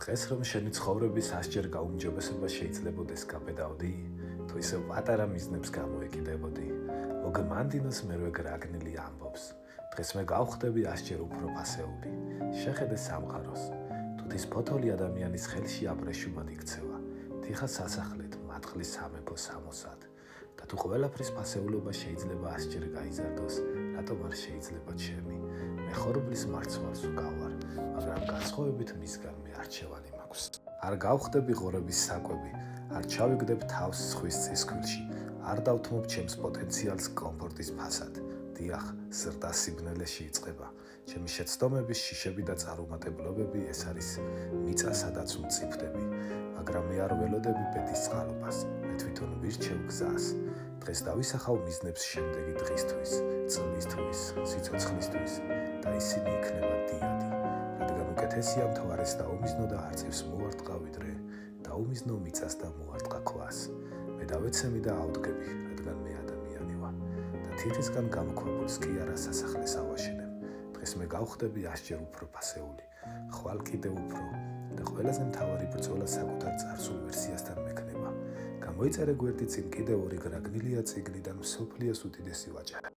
დღეს რომ შენი ცხოვრების ასჯერ გაუმჯობესება შეიძლებოდეს გაბედავდი, თუ ისე პატარა მიზნებს გამოეკიდებოდი. ოგმანდინოს მერვე გრაგნილი ამბობს. დღეს მე გავხდები ასჯერ უფრო ფასეული. შეხედე სამყაროს. თუთის ფოთოლი ადამიანის ხელში აბრეშუმად იქცევა. თიხა სასახლეთ, მატყლის სამეფო სამოსად. და თუ ყველაფრის ფასეულობა შეიძლება ასჯერ გაიზარდოს, რატომ არ შეიძლება ჩემი? მე ხორბლის მარცვალს ვგავარ, მაგრამ განსხვავებით მისგან მე არჩევანი მაქვს. არ გავხდები ღორების საკვები, არ ჩავიგდებ თავს ზღვის წისქვილში, არ დავთმობ ჩემს პოტენციალს კომფორტის ფასად. დიახ, ზრდა სიბნელეში იწყება. ჩემი შეცდომების შიშები და წარუმატებლობები ეს არის მიწა, სადაც ვმწიფდები, მაგრამ მე არ ველოდები ბედის წყალობას, მე თვითონ ვირჩევ გზას. დღეს დავისახავ მიზნებს შემდეგი დღისთვის, წლისთვის, სიცოცხლისთვის და ისინი იქნება დიადი. რადგან უკეთესია მთვარეს დაუმიზნო და არწივს მოარტყა ვიდრე დაუმიზნო მიწას და მოარტყა ქვას. მე დავეცემი და ავდგები, რადგან მე ადამიანი ვარ და თითისგან გამოქვაბულს კი არა სასახლეს ავაშენებ. დღეს მე გავხდები ასჯერ უფრო ფასეული, ხვალ კიდევ უფრო და ყველაზე მთავარი ბრძოლა საკუთარ წარსულ ვერსიასთან მექნება. გამოიწერე გვერდი წინ კიდევ ორი გრაგნილია წიგნიდან მსოფლიოს უდიდესი ვაჭარი.